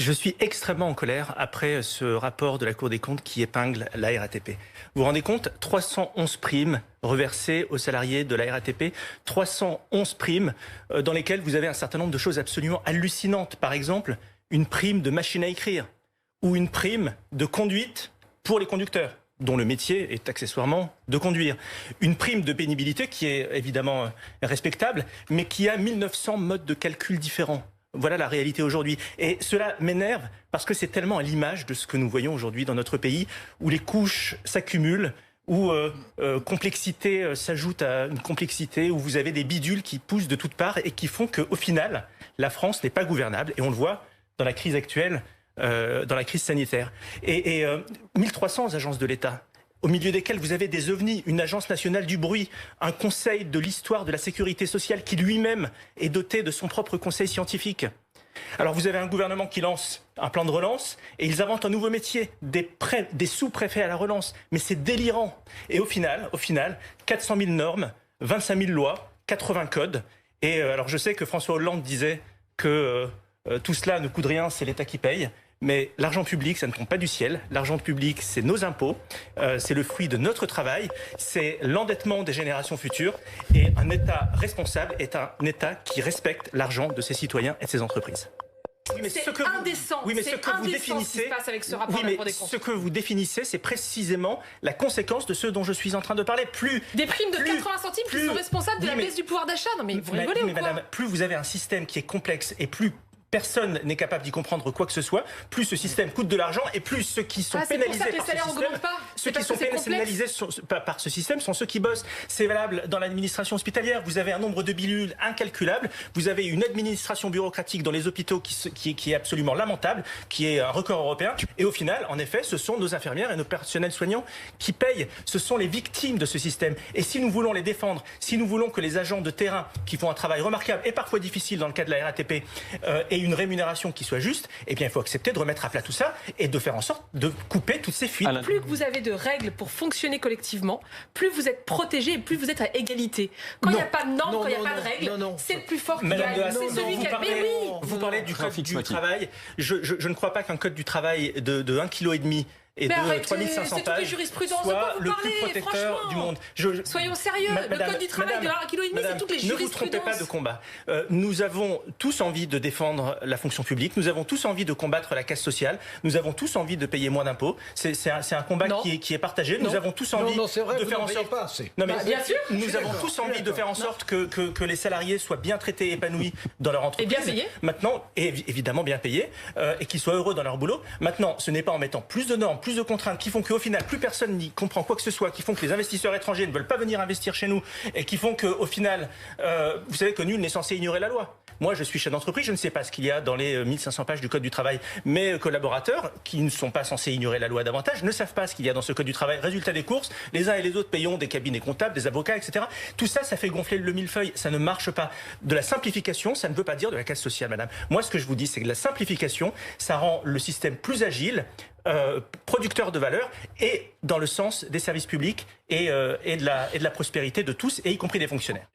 Je suis extrêmement en colère après ce rapport de la Cour des comptes qui épingle la RATP. Vous vous rendez compte, 311 primes reversées aux salariés de la RATP, 311 primes dans lesquelles vous avez un certain nombre de choses absolument hallucinantes. Par exemple, une prime de machine à écrire ou une prime de conduite pour les conducteurs, dont le métier est accessoirement de conduire. Une prime de pénibilité qui est évidemment respectable, mais qui a 1900 modes de calcul différents. Voilà la réalité aujourd'hui. Et cela m'énerve parce que c'est tellement à l'image de ce que nous voyons aujourd'hui dans notre pays, où les couches s'accumulent, où complexité s'ajoute à une complexité, où vous avez des bidules qui poussent de toutes parts et qui font qu'au final, la France n'est pas gouvernable. Et on le voit dans la crise actuelle, dans la crise sanitaire. Et 1300 agences de l'État, au milieu desquelles vous avez des ovnis, une agence nationale du bruit, un conseil de l'histoire de la sécurité sociale qui lui-même est doté de son propre conseil scientifique. Alors vous avez un gouvernement qui lance un plan de relance et ils inventent un nouveau métier, des sous-préfets à la relance. Mais c'est délirant. Et au final, 400 000 normes, 25 000 lois, 80 codes. Et alors je sais que François Hollande disait que tout cela ne coûte rien, c'est l'État qui paye. Mais l'argent public, ça ne tombe pas du ciel. L'argent public, c'est nos impôts, c'est le fruit de notre travail, c'est l'endettement des générations futures. Et un État responsable est un État qui respecte l'argent de ses citoyens et de ses entreprises. Oui, c'est indécent. Oui, mais ce que vous définissez, ce qui se passe avec ce rapport de la Cour des comptes. Ce que vous définissez, c'est précisément la conséquence de ce dont je suis en train de parler. Des primes de 80 centimes qui sont responsables de la baisse du pouvoir d'achat. Non mais vous rigolez ou quoi? Madame, plus vous avez un système qui est complexe et plus personne n'est capable d'y comprendre quoi que ce soit, plus ce système coûte de l'argent et plus ceux qui sont pénalisés par ce système, ceux qui sont pénalisés par ce système sont ceux qui bossent. C'est valable dans l'administration hospitalière. Vous avez un nombre de bilules incalculable. Vous avez une administration bureaucratique dans les hôpitaux qui est absolument lamentable, qui est un record européen. Et au final, en effet, ce sont nos infirmières et nos personnels soignants qui payent. Ce sont les victimes de ce système. Et si nous voulons les défendre, si nous voulons que les agents de terrain qui font un travail remarquable et parfois difficile dans le cas de la RATP aient une rémunération qui soit juste, eh bien il faut accepter de remettre à plat tout ça et de faire en sorte de couper toutes ces fuites. Plus que vous avez de règles pour fonctionner collectivement, plus vous êtes protégé et plus vous êtes à égalité. Quand il n'y a pas de normes, quand il n'y a pas de règles, c'est le plus fort qui gagne. C'est celui qui a... Vous parlez du code du travail. Je ne crois pas qu'un code du travail de 1,5 kg et de 3500 pages soit le plus protecteur du monde. Soyons sérieux, le code du travail de 1,5 kg, c'est toutes les jurisprudences. Ne vous trompez pas de combat. Nous avons tous envie de défendre la fonction publique, nous avons tous envie de combattre la casse sociale, nous avons tous envie de payer moins d'impôts. C'est un combat qui est partagé. Nous avons tous envie de faire en sorte... Non, mais bien sûr. Nous avons tous envie de faire en sorte que les salariés soient bien traités et épanouis dans leur entreprise. Et bien payés. Maintenant, évidemment bien payés, et qu'ils soient heureux dans leur boulot. Maintenant, ce n'est pas en mettant plus de normes, plus de contraintes qui font qu'au final, plus personne n'y comprend quoi que ce soit, qui font que les investisseurs étrangers ne veulent pas venir investir chez nous et qui font qu'au final, vous savez que nul n'est censé ignorer la loi. Moi, je suis chef d'entreprise, je ne sais pas ce qu'il y a dans les 1500 pages du Code du travail. Mes collaborateurs, qui ne sont pas censés ignorer la loi davantage, ne savent pas ce qu'il y a dans ce Code du travail. Résultat des courses, les uns et les autres payons des cabinets comptables, des avocats, etc. Tout ça, ça fait gonfler le millefeuille. Ça ne marche pas. De la simplification, ça ne veut pas dire de la casse sociale, madame. Moi, ce que je vous dis, c'est que la simplification, ça rend le système plus agile, producteur de valeur et dans le sens des services publics et de la prospérité de tous, et y compris des fonctionnaires.